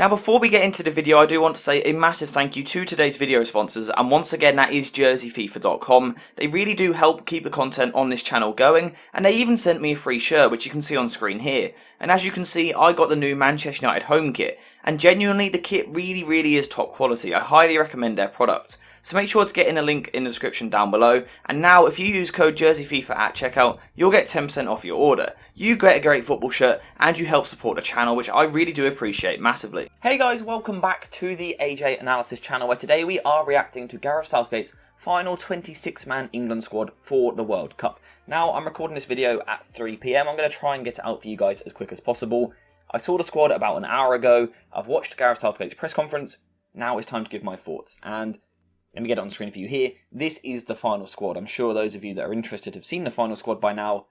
Now before we get into the video, I do want to say a massive thank you to today's video sponsors, and once again that is jerseyfifa.com. They really do help keep the content on this channel going, and they even sent me a free shirt which you can see on screen here. And as you can see, I got the new Manchester United home kit, and genuinely the kit really is top quality. I highly recommend their product. So make sure to get in a link in the description down below, and now if you use code JerseyFifa at checkout, you'll get 10% off your order. You get a great football shirt, and you help support the channel, which I really do appreciate massively. Hey guys, welcome back to the AJ Analysis channel, where today we are reacting to Gareth Southgate's final 26-man England squad for the World Cup. Now, I'm recording this video at 3 PM, I'm going to try and get it out for you guys as quick as possible. I saw the squad about an hour ago, I've watched Gareth Southgate's press conference, now it's time to give my thoughts, and let me get it on screen for you here. This is the final squad. I'm sure those of you that are interested have seen the final squad by now,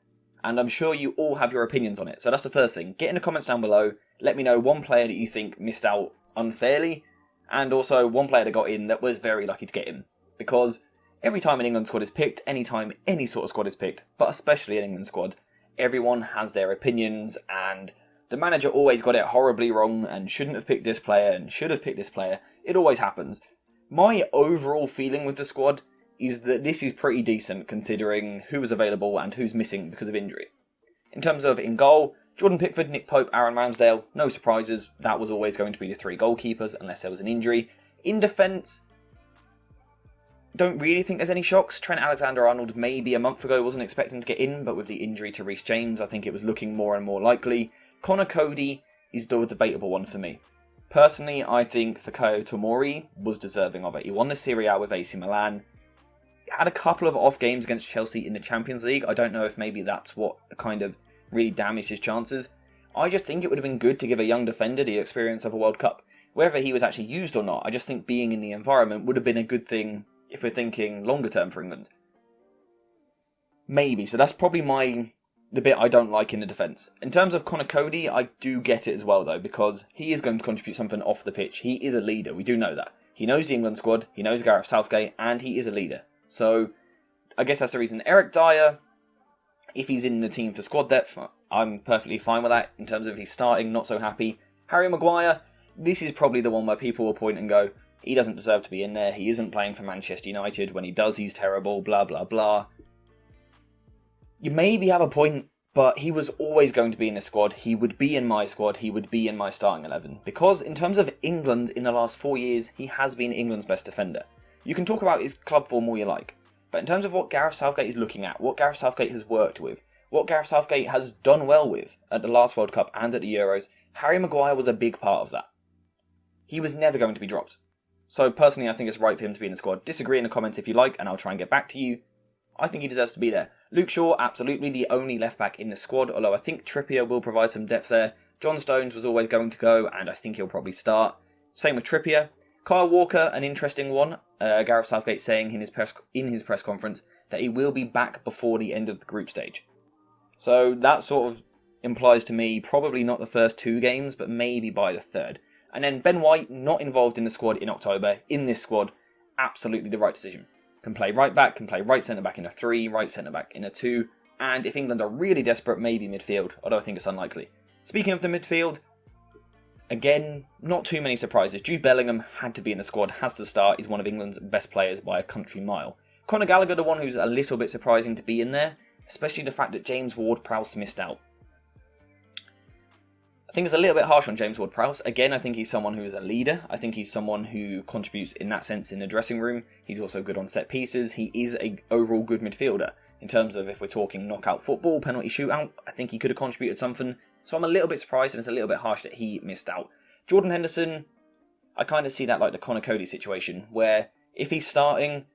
and I'm sure you all have your opinions on it. So that's the first thing. Get in the comments down below. Let me know one player that you think missed out unfairly, and also one player that got in that was very lucky to get in. Because every time an England squad is picked, anytime any sort of squad is picked, but especially an England squad, everyone has their opinions, and the manager always got it horribly wrong and shouldn't have picked this player and should have picked this player. It always happens. My overall feeling with the squad is that this is pretty decent considering who was available and who's missing because of injury. In terms of in goal, Jordan Pickford, Nick Pope, Aaron Ramsdale, no surprises, that was always going to be the three goalkeepers unless there was an injury. In defence, don't really think there's any shocks. Trent Alexander-Arnold maybe a month ago wasn't expecting to get in, but with the injury to Reece James, I think it was looking more and more likely. Connor Cody is still a debatable one for me. Personally, I think Fikayo Tomori was deserving of it. He won the Serie A with AC Milan. He had a couple of off games against Chelsea in the Champions League. I don't know if maybe that's what kind of really damaged his chances. I just think it would have been good to give a young defender the experience of a World Cup. Whether he was actually used or not, I just think being in the environment would have been a good thing if we're thinking longer term for England. Maybe, so that's probably the bit I don't like in the defence. In terms of Connor Cody, I do get it as well though, because he is going to contribute something off the pitch. He is a leader, we do know that. He knows the England squad, he knows Gareth Southgate, and he is a leader. So, I guess that's the reason. Eric Dyer, if he's in the team for squad depth, I'm perfectly fine with that. In terms of he's starting, not so happy. Harry Maguire, this is probably the one where people will point and go, he doesn't deserve to be in there, he isn't playing for Manchester United, when he does he's terrible, blah blah blah. You maybe have a point, but he was always going to be in the squad. He would be in my squad. He would be in my starting 11. Because in terms of England in the last 4 years, he has been England's best defender. You can talk about his club form all you like. But in terms of what Gareth Southgate is looking at, what Gareth Southgate has worked with, what Gareth Southgate has done well with at the last World Cup and at the Euros, Harry Maguire was a big part of that. He was never going to be dropped. So personally, I think it's right for him to be in the squad. Disagree in the comments if you like, and I'll try and get back to you. I think he deserves to be there. Luke Shaw, absolutely the only left-back in the squad, although I think Trippier will provide some depth there. John Stones was always going to go, and I think he'll probably start. Same with Trippier. Kyle Walker, an interesting one. Gareth Southgate saying in his press conference that he will be back before the end of the group stage. So that sort of implies to me probably not the first 2 games, but maybe by the 3rd. And then Ben White, not involved in the squad in October, in this squad, absolutely the right decision. Can play right back, can play right centre back in a 3, right centre back in a 2, and if England are really desperate, maybe midfield, although I think it's unlikely. Speaking of the midfield, again, not too many surprises. Jude Bellingham had to be in the squad, has to start, he's one of England's best players by a country mile. Conor Gallagher, the one who's a little bit surprising to be in there, especially the fact that James Ward-Prowse missed out. I think it's a little bit harsh on James Ward-Prowse. Again, I think he's someone who is a leader. I think he's someone who contributes in that sense in the dressing room. He's also good on set pieces. He is an overall good midfielder. In terms of if we're talking knockout football, penalty shootout, I think he could have contributed something. So I'm a little bit surprised, and it's a little bit harsh that he missed out. Jordan Henderson, I kind of see that like the Connor Cody situation, where if he's starting,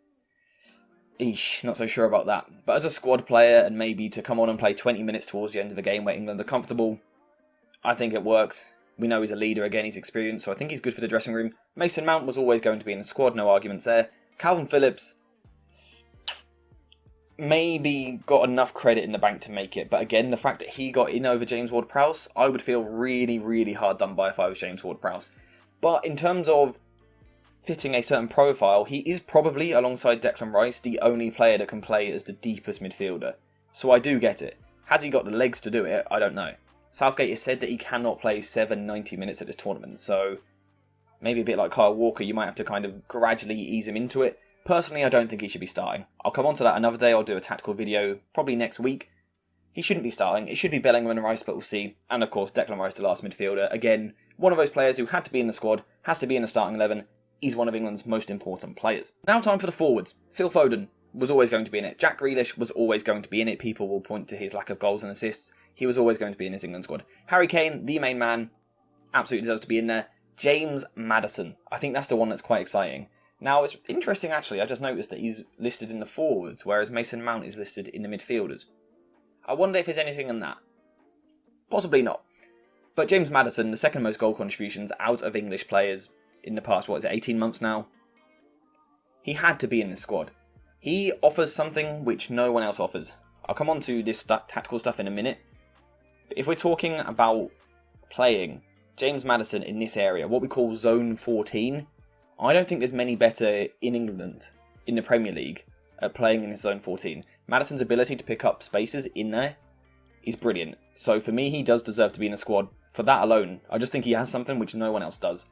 not so sure about that. But as a squad player, and maybe to come on and play 20 minutes towards the end of the game where England are comfortable, I think it works. We know he's a leader again, he's experienced, so I think he's good for the dressing room. Mason Mount was always going to be in the squad, no arguments there. Calvin Phillips maybe got enough credit in the bank to make it, but again, the fact that he got in over James Ward-Prowse, I would feel really hard done by if I was James Ward-Prowse. But in terms of fitting a certain profile, he is probably, alongside Declan Rice, the only player that can play as the deepest midfielder. So I do get it. Has he got the legs to do it? I don't know. Southgate has said that he cannot play 90 minutes at this tournament, so maybe a bit like Kyle Walker, you might have to kind of gradually ease him into it. Personally, I don't think he should be starting. I'll come on to that another day. I'll do a tactical video probably next week. He shouldn't be starting. It should be Bellingham and Rice, but we'll see. And of course, Declan Rice, the last midfielder. Again, one of those players who had to be in the squad, has to be in the starting 11. He's one of England's most important players. Now time for the forwards. Phil Foden was always going to be in it. Jack Grealish was always going to be in it. People will point to his lack of goals and assists. He was always going to be in his England squad. Harry Kane, the main man, absolutely deserves to be in there. James Maddison. I think that's the one that's quite exciting. Now, it's interesting, actually. I just noticed that he's listed in the forwards, whereas Mason Mount is listed in the midfielders. I wonder if there's anything in that. Possibly not. But James Maddison, the second most goal contributions out of English players in the past, 18 months now? He had to be in this squad. He offers something which no one else offers. I'll come on to this tactical stuff in a minute. But if we're talking about playing James Maddison in this area, what we call Zone 14, I don't think there's many better in England, in the Premier League, at playing in this Zone 14. Maddison's ability to pick up spaces in there is brilliant. So for me, he does deserve to be in the squad. For that alone, I just think he has something which no one else does.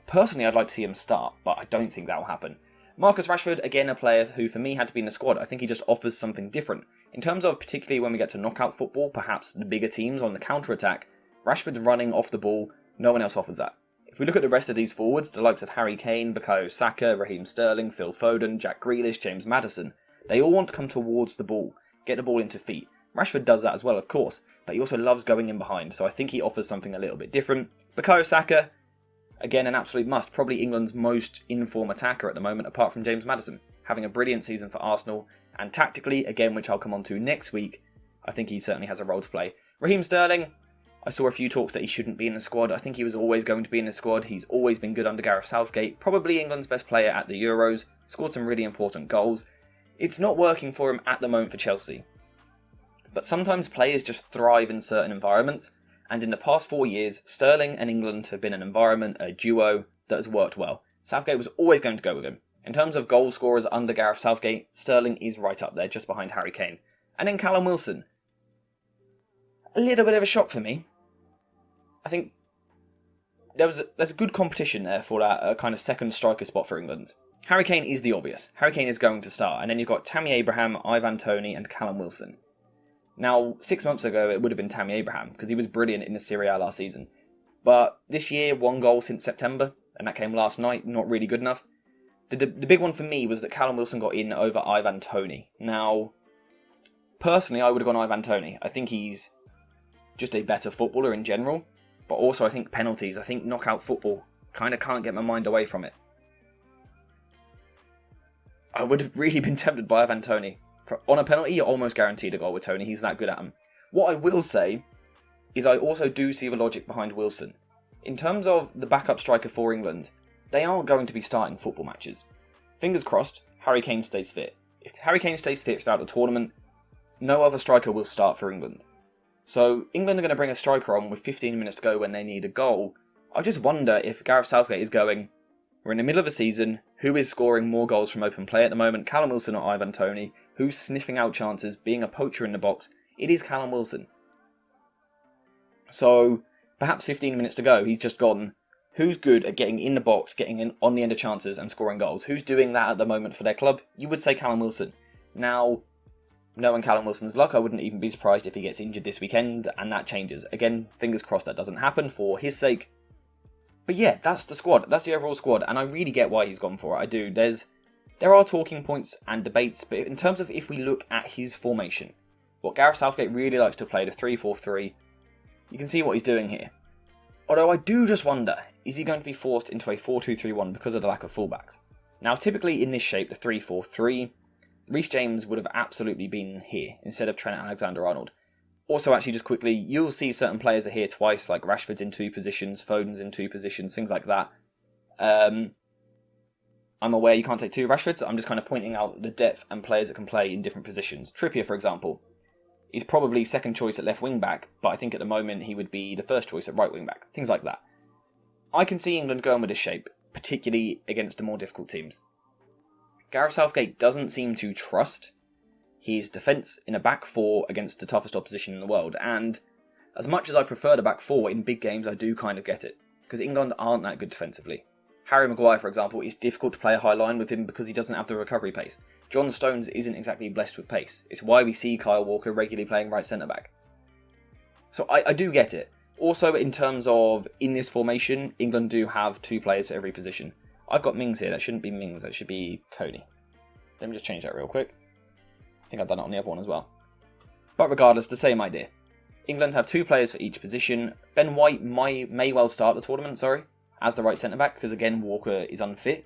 Personally, I'd like to see him start, but I don't think that will happen. Marcus Rashford, again, a player who for me had to be in the squad. I think he just offers something different. In terms of particularly when we get to knockout football, perhaps the bigger teams on the counter-attack, Rashford's running off the ball, no one else offers that. If we look at the rest of these forwards, the likes of Harry Kane, Bukayo Saka, Raheem Sterling, Phil Foden, Jack Grealish, James Maddison, they all want to come towards the ball, get the ball into feet. Rashford does that as well, of course, but he also loves going in behind, so I think he offers something a little bit different. Bukayo Saka, again, an absolute must, probably England's most in-form attacker at the moment, apart from James Maddison, having a brilliant season for Arsenal, and tactically, again, which I'll come on to next week, I think he certainly has a role to play. Raheem Sterling, I saw a few talks that he shouldn't be in the squad. I think he was always going to be in the squad. He's always been good under Gareth Southgate. Probably England's best player at the Euros. Scored some really important goals. It's not working for him at the moment for Chelsea. But sometimes players just thrive in certain environments. And in the past 4 years, Sterling and England have been an environment, a duo, that has worked well. Southgate was always going to go with him. In terms of goal scorers under Gareth Southgate, Sterling is right up there, just behind Harry Kane. And then Callum Wilson. A little bit of a shock for me. I think there's a good competition there for that kind of second striker spot for England. Harry Kane is the obvious. Harry Kane is going to start. And then you've got Tammy Abraham, Ivan Toney and Callum Wilson. Now, 6 months ago, it would have been Tammy Abraham, because he was brilliant in the Serie A last season. But this year, 1 goal since September, and that came last night, not really good enough. The big one for me was that Callum Wilson got in over Ivan Toney. Now, personally, I would have gone Ivan Toney. I think he's just a better footballer in general. But also, I think penalties, I think knockout football, kind of can't get my mind away from it. I would have really been tempted by Ivan Toney. On a penalty, you're almost guaranteed a goal with Toney. He's that good at them. What I will say is I also do see the logic behind Wilson. In terms of the backup striker for England, they aren't going to be starting football matches. Fingers crossed, Harry Kane stays fit. If Harry Kane stays fit throughout the tournament, no other striker will start for England. So England are going to bring a striker on with 15 minutes to go when they need a goal. I just wonder if Gareth Southgate is going, we're in the middle of a season, who is scoring more goals from open play at the moment, Callum Wilson or Ivan Toney? Who's sniffing out chances, being a poacher in the box? It is Callum Wilson. So perhaps 15 minutes to go, he's just gone, who's good at getting in the box, getting in on the end of chances and scoring goals? Who's doing that at the moment for their club? You would say Callum Wilson. Now, knowing Callum Wilson's luck, I wouldn't even be surprised if he gets injured this weekend and that changes. Again, fingers crossed that doesn't happen for his sake. But yeah, that's the squad. That's the overall squad, and I really get why he's gone for it. I do. There are talking points and debates, but in terms of if we look at his formation, what Gareth Southgate really likes to play, the 3-4-3, you can see what he's doing here. Although I do just wonder, is he going to be forced into a 4-2-3-1 because of the lack of fullbacks? Now, typically in this shape, the 3-4-3, Reece James would have absolutely been here instead of Trent Alexander-Arnold. Also, actually, just quickly, you'll see certain players are here twice, like Rashford's in 2 positions, Foden's in 2 positions, things like that. I'm aware you can't take 2 Rashfords, so I'm just kind of pointing out the depth and players that can play in different positions. Trippier, for example, is probably second choice at left wing back, but I think at the moment he would be the first choice at right wing back. Things like that. I can see England going with this shape, particularly against the more difficult teams. Gareth Southgate doesn't seem to trust his defence in a back 4 against the toughest opposition in the world, and As much as I prefer the back four in big games, I do kind of get it, because England aren't that good defensively. Harry Maguire, for example, is difficult to play a high line with him because he doesn't have the recovery pace. John Stones isn't exactly blessed with pace. It's why we see Kyle Walker regularly playing right centre-back. So I do get it. Also, in terms of, in this formation, England do have 2 players for every position. I've got Mings here. That shouldn't be Mings. That should be Cody. Let me just change that real quick. I think I've done it on the other one as well. But regardless, the same idea. England have 2 players for each position. Ben White may well start the tournament, as the right centre-back, because again, Walker is unfit.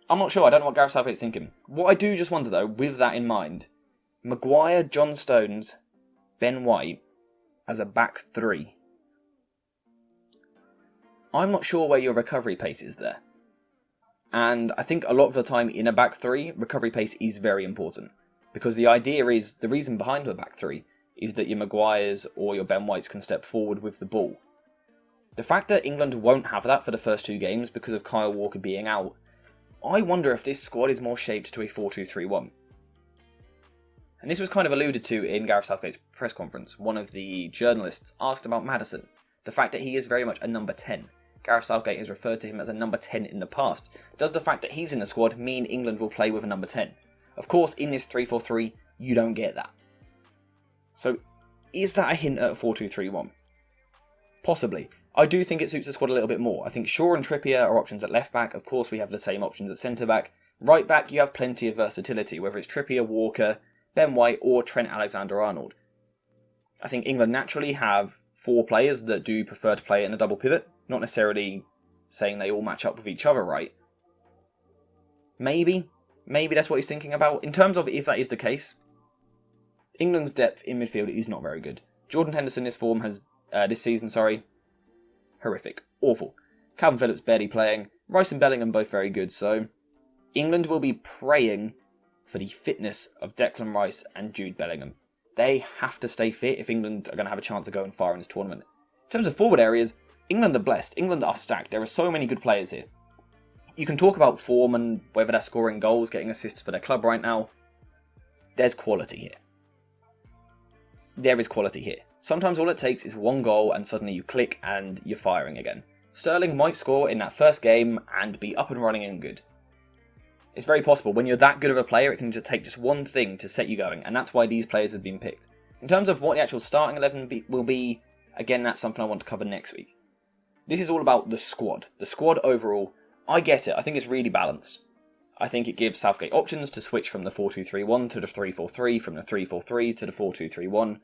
I'm not sure. I don't know what Gareth Southgate's thinking. What I do just wonder, though, with that in mind, Maguire, John Stones, Ben White as a back 3. I'm not sure where your recovery pace is there. And I think a lot of the time in a back 3, recovery pace is very important. Because the idea is, the reason behind a back 3 is that your Maguires or your Ben Whites can step forward with the ball. The fact that England won't have that for the first 2 games because of Kyle Walker being out, I wonder if this squad is more shaped to a 4-2-3-1. And this was kind of alluded to in Gareth Southgate's press conference. One of the journalists asked about Maddison, the fact that he is very much a number 10. Gareth Southgate has referred to him as a number 10 in the past. Does the fact that he's in the squad mean England will play with a number 10? Of course, in this 3-4-3, you don't get that. So, is that a hint at a 4-2-3-1? Possibly. I do think it suits the squad a little bit more. I think Shaw and Trippier are options at left back. Of course, we have the same options at centre back. Right back, you have plenty of versatility, whether it's Trippier, Walker, Ben White, or Trent Alexander-Arnold. I think England naturally have 4 players that do prefer to play in a double pivot. Not necessarily saying they all match up with each other, right? Maybe that's what he's thinking about. In terms of if that is the case, England's depth in midfield is not very good. Jordan Henderson this season, horrific. Awful. Calvin Phillips barely playing. Rice and Bellingham both very good, so England will be praying for the fitness of Declan Rice and Jude Bellingham. They have to stay fit if England are going to have a chance of going far in this tournament. In terms of forward areas, England are blessed. England are stacked. There are so many good players here. You can talk about form and whether they're scoring goals, getting assists for their club right now. There's quality here. There is quality here. Sometimes all it takes is 1 goal and suddenly you click and you're firing again. Sterling might score in that first game and be up and running and good. It's very possible. When you're that good of a player, it can just take just 1 thing to set you going, and that's why these players have been picked. In terms of what the actual starting 11 will be, again, that's something I want to cover next week. This is all about the squad. The squad overall, I get it. I think it's really balanced. I think it gives Southgate options to switch from the 4-2-3-1 to the 3-4-3, from the 3-4-3 to the 4-2-3-1.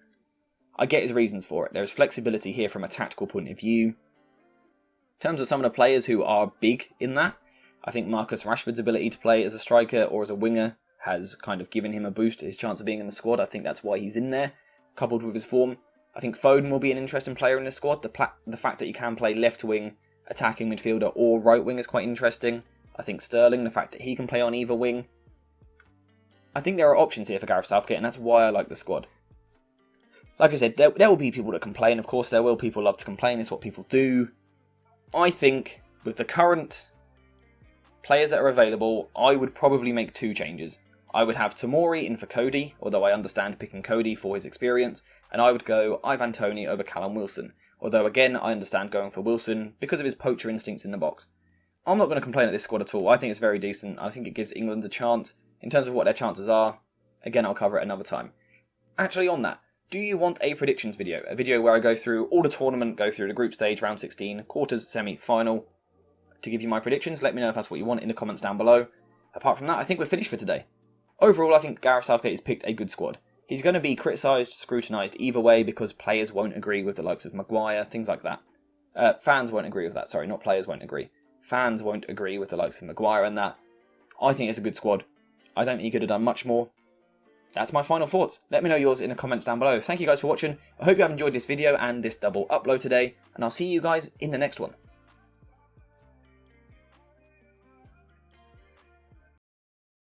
I get his reasons for it. There's flexibility here from a tactical point of view. In terms of some of the players who are big in that, I think Marcus Rashford's ability to play as a striker or as a winger has kind of given him a boost to his chance of being in the squad. I think that's why he's in there, coupled with his form. I think Foden will be an interesting player in this squad. The fact that he can play left wing, attacking midfielder or right wing is quite interesting. I think Sterling, the fact that he can play on either wing. I think there are options here for Gareth Southgate, and that's why I like the squad. Like I said, there will be people that complain. Of course, there will people love to complain. It's what people do. I think with the current players that are available, I would probably make 2 changes. I would have Tomori in for Cody, although I understand picking Cody for his experience, and I would go Ivan Toney over Callum Wilson, although again I understand going for Wilson because of his poacher instincts in the box. I'm not going to complain at this squad at all. I think it's very decent. I think it gives England a chance. In terms of what their chances are, again I'll cover it another time. Actually on that, do you want a predictions video? A video where I go through all the tournament, go through the group stage, round 16, quarters, semi-final, to give you my predictions? Let me know if that's what you want in the comments down below. Apart from that, I think we're finished for today. Overall, I think Gareth Southgate has picked a good squad. He's going to be criticised, scrutinised either way because players won't agree with the likes of Maguire, things like that. Fans won't agree with that, sorry, not players won't agree. Fans won't agree with the likes of Maguire and that. I think it's a good squad. I don't think he could have done much more. That's my final thoughts. Let me know yours in the comments down below. Thank you guys for watching. I hope you have enjoyed this video and this double upload today, and I'll see you guys in the next one.